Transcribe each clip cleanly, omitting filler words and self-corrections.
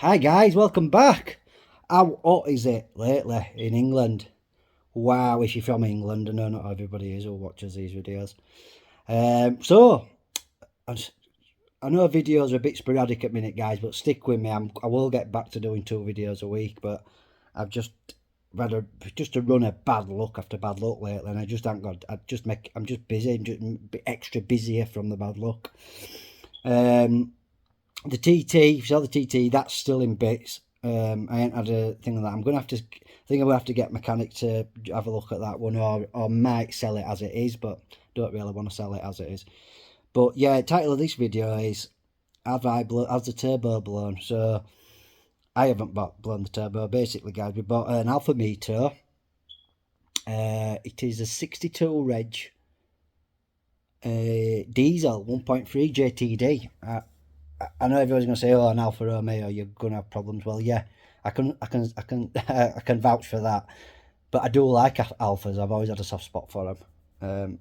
Hi guys, welcome back. How hot is it lately in England? Wow, if you're from England, I know not everybody is who watches these videos. So, I know videos are a bit sporadic at minute, guys, but stick with me. I will get back to doing 2 videos a week, but I've just had a run of bad luck after bad luck lately, and I just haven't got. I'm just busy, I'm just extra busier from the bad luck. The TT, if you saw the TT, that's still in bits. I ain't had a thing of that. I'm gonna have to get a mechanic to have a look at that one, or might sell it as it is, but don't really want to sell it as it is. But yeah, the title of this video is has the turbo blown? So I haven't blown the turbo. Basically, guys, we bought an Alfa Mito. It is a 62 reg diesel 1.3 JTD. I know everyone's gonna say, "Oh, an Alfa Romeo, you're gonna have problems." Well, yeah, I can I can vouch for that. But I do like Alfas. I've always had a soft spot for them.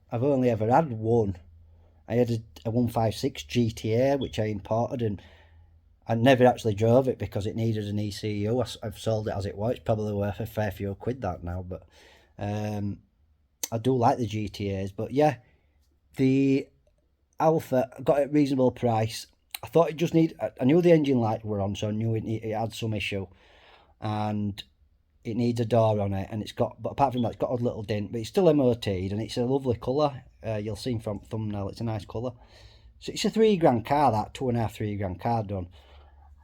I've only ever had one. I had a 156 GTA which I imported, and I never actually drove it because it needed an ECU. I've sold it as it was. It's probably worth a fair few quid that now, but I do like the GTAs. But yeah, the Alfa got at a reasonable price. I thought it just I knew the engine lights were on, so I knew it had some issue, and it needs a door on it, and but apart from that, it's got a little dent, but it's still MOT'd, and it's a lovely colour. You'll see from thumbnail, it's a nice colour. So it's a £3 car, that £2.5–3 grand car done.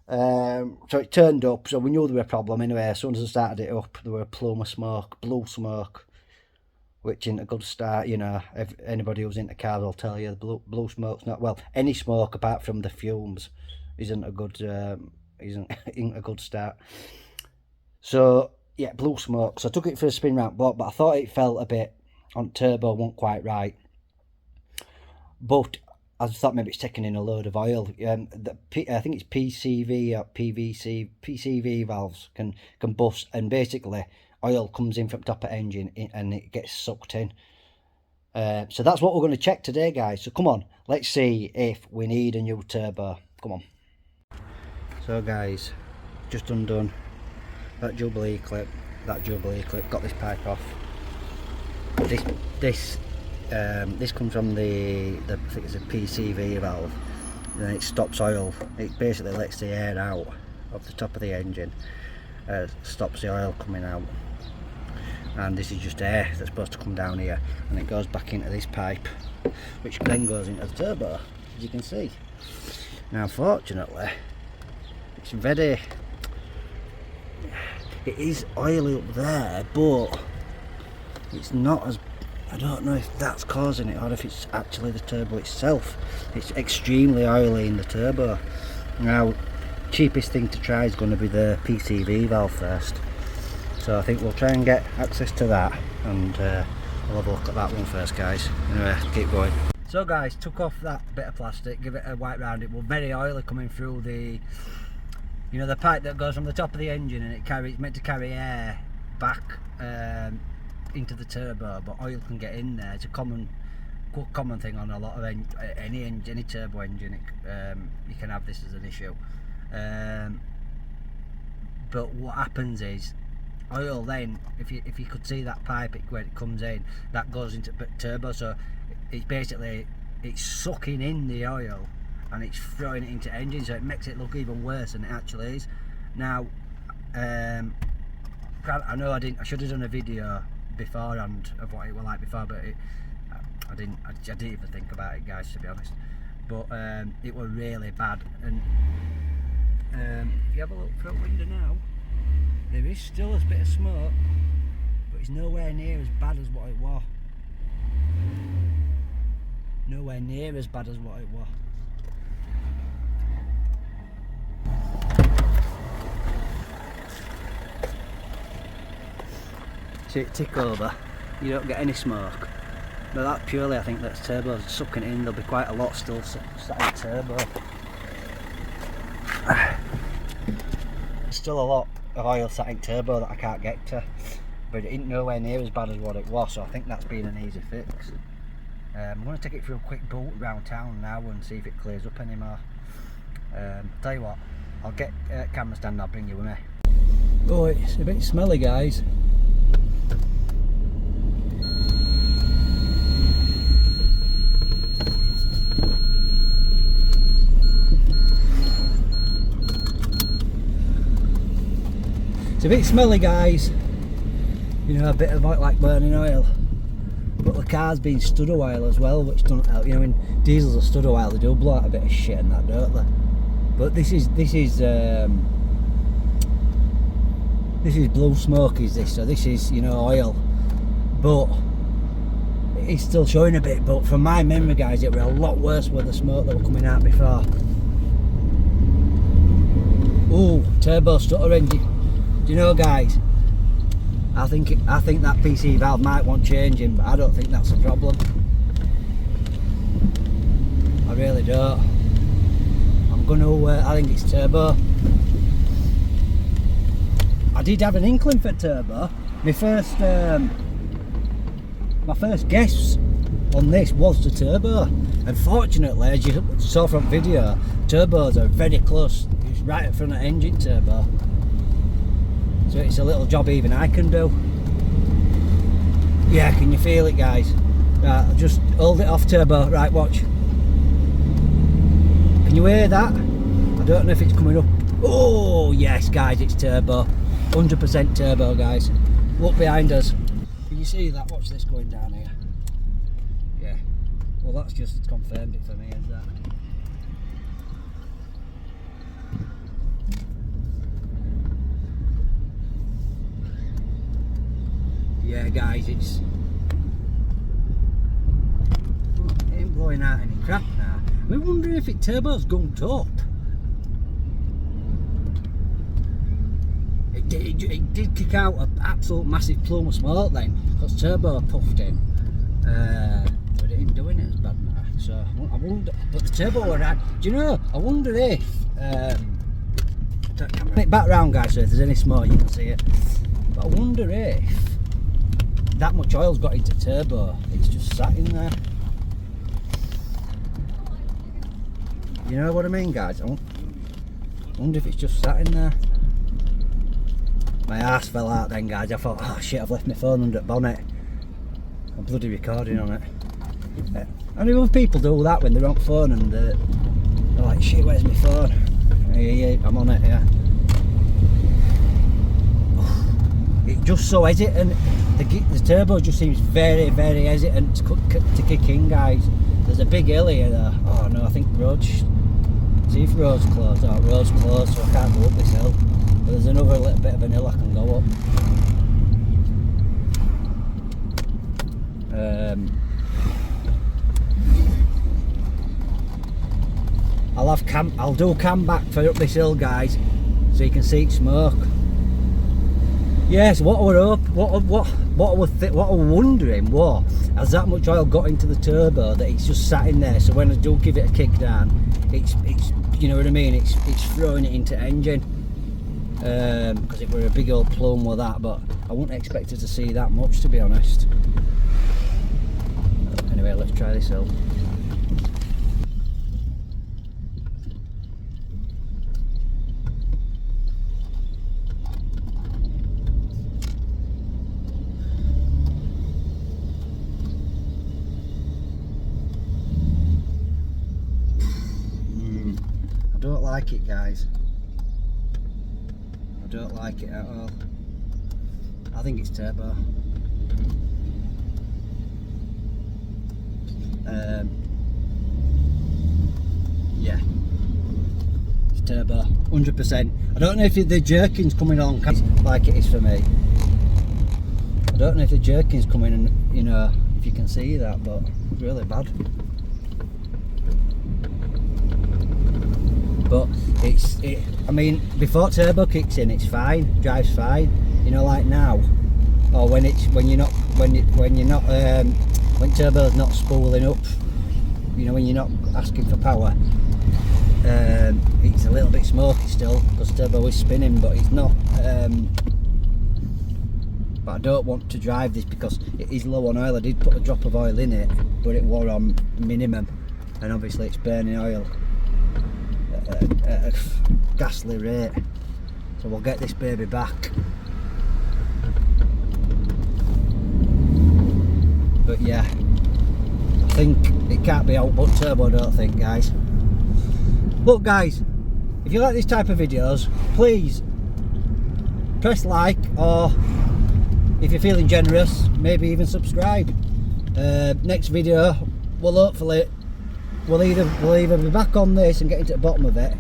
So it turned up, so we knew there was a problem anyway. As soon as I started it up, there were a plume of smoke, blue smoke, which isn't a good start. You know, if anybody who's into cars will tell you the blue smoke's not, well, any smoke apart from the fumes isn't a good isn't a good start. So yeah, blue smoke. So I took it for a spin round block, but I thought it felt a bit on turbo, wasn't quite right. But I thought maybe it's taking in a load of oil. I think it's PCV or PCV valves can bust, and basically oil comes in from top of engine and it gets sucked in. So that's what we're going to check today, guys. So come on, let's see if we need a new turbo. Come on. So guys, just undone that Jubilee clip, got this pipe off. This comes from the I think it's a PCV valve, and it stops oil. It basically lets the air out of the top of the engine, stops the oil coming out, and this is just air that's supposed to come down here, and it goes back into this pipe, which then goes into the turbo, as you can see. Now fortunately, it's it is oily up there, but it's not as, I don't know if that's causing it or if it's actually the turbo itself. It's extremely oily in the turbo. Now, cheapest thing to try is going to be the PCV valve first. So I think we'll try and get access to that, and we'll have a look at that one first, guys. Anyway, keep going. So guys, took off that bit of plastic, give it a wipe round. It was very oily coming through the, you know, the pipe that goes from the top of the engine, and it's meant to carry air back into the turbo, but oil can get in there. It's a common thing on a lot of any turbo engine. You can have this as an issue. But what happens is, oil then, if you could see that pipe where it comes in, that goes into turbo, so it's basically sucking in the oil and it's throwing it into engine, so it makes it look even worse than it actually is. Now, I know I should have done a video beforehand of what it was like before, but I didn't even think about it, guys, to be honest. But it was really bad, and if you have a look through the window now, there is still a bit of smoke, but it's nowhere near as bad as what it was. Nowhere near as bad as what it was. See it tick over, you don't get any smoke. But that's purely, I think, that's turbo sucking it in. There'll be quite a lot still sat in turbo. There's still a lot of oil sat in turbo that I can't get to, but it ain't nowhere near as bad as what it was, so I think that's been an easy fix. I'm going to take it for a quick boot around town now and see if it clears up anymore. Tell you what, I'll get camera stand, I'll bring you with me. Oh, it's a bit smelly, guys. It's a bit smelly, guys. You know, a bit of like burning oil. But the car's been stood a while as well, which doesn't help. You know, when diesels are stood a while, they do blow out a bit of shit and that, don't they? But this is blue smoke, is this? So this is, you know, oil. But it's still showing a bit. But from my memory, guys, it were a lot worse with the smoke that were coming out before. Ooh, turbo stuttering. Do you know, guys? I think that PC valve might want changing, but I don't think that's a problem. I really don't. I'm gonna. I think it's turbo. I did have an inkling for turbo. My first guess on this was the turbo. Unfortunately, as you saw from video, turbos are very close. It's right in front of engine turbo. So it's a little job even I can do. Yeah, can you feel it, guys? Right, I'll just hold it off turbo. Right, watch. Can you hear that? I don't know if it's coming up. Oh, yes, guys, it's turbo. 100% turbo, guys. Look behind us. Can you see that? Watch this going down here. Yeah. Well, that's just confirmed it for me, is that? Yeah, guys, it ain't blowing out any crap now. We're wondering if it turbo's gunked up. It did kick out an absolute massive plume of smoke then, because turbo puffed in. But it ain't doing it as bad now. So I wonder, but the turbo were right. Do you know? I wonder if bring it back round, guys, so if there's any smoke you can see it. But I wonder if that much oil's got into turbo, it's just sat in there. You know what I mean, guys? I wonder if it's just sat in there. My arse fell out then, guys. I thought, oh shit, I've left my phone under the bonnet. I'm bloody recording on it. Yeah. I mean, other people do that when they're on phone and they're like, shit, where's my phone? Yeah, I'm on it, yeah. It just so hesitant. The turbo just seems very, very hesitant to kick in, guys. There's a big hill here though. Oh no, I think road's... See if road's closed. Oh, road's closed, so I can't go up this hill. But there's another little bit of an hill I can go up. I'll do cam back for up this hill, guys, so you can see it smoke. Yes, what I was wondering was, has that much oil got into the turbo that it's just sat in there? So when I do give it a kick down, it's you know what I mean? It's throwing it into engine. Because it were a big old plume with that, but I wouldn't expect it to see that much, to be honest. Anyway, let's try this hill. I don't like it, guys. I don't like it at all. I think it's turbo. Yeah, it's turbo, 100%. I don't know if the jerking's coming on like it is for me. I don't know if the jerking's coming, and you know, if you can see that, but it's really bad. But I mean, before turbo kicks in, it's fine, drives fine. You know, like now, or when turbo's not spooling up. You know, when you're not asking for power, it's a little bit smoky still because turbo is spinning, but it's not. But I don't want to drive this because it is low on oil. I did put a drop of oil in it, but it was on minimum, and obviously it's burning oil. at a ghastly rate. So we'll get this baby back. But yeah, I think it can't be output turbo, I don't think, guys. Look guys, if you like this type of videos, please press like, or if you're feeling generous, maybe even subscribe. Next video we'll hopefully we'll either be back on this and get into the bottom of it.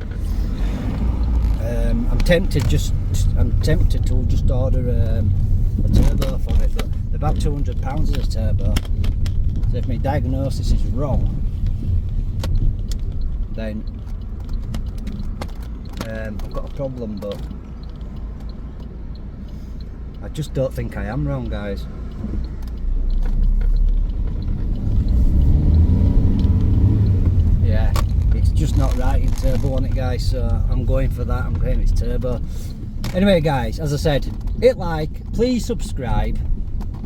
I'm tempted to just order a turbo for it, but they're about £200 as a turbo. So if my diagnosis is wrong, then I've got a problem, but I just don't think I am wrong, guys. Yeah, it's just not right in turbo on it, guys, so I'm going for that. I'm going it's turbo. Anyway guys, as I said, hit like, please subscribe,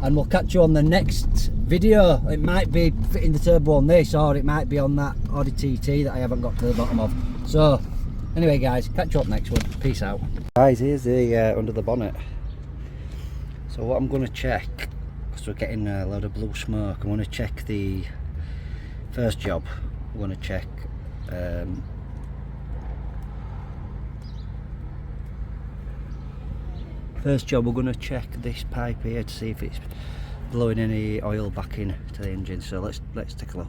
and we'll catch you on the next video. It might be fitting the turbo on this, or it might be on that Audi TT that I haven't got to the bottom of. So anyway guys, catch you up next one. Peace out. Guys, here's the under the bonnet. So what I'm going to check, because we're getting a load of blue smoke, I'm going to check the first job. We're going to check first job, we're going to check this pipe here to see if it's blowing any oil back in to the engine. So let's take a look.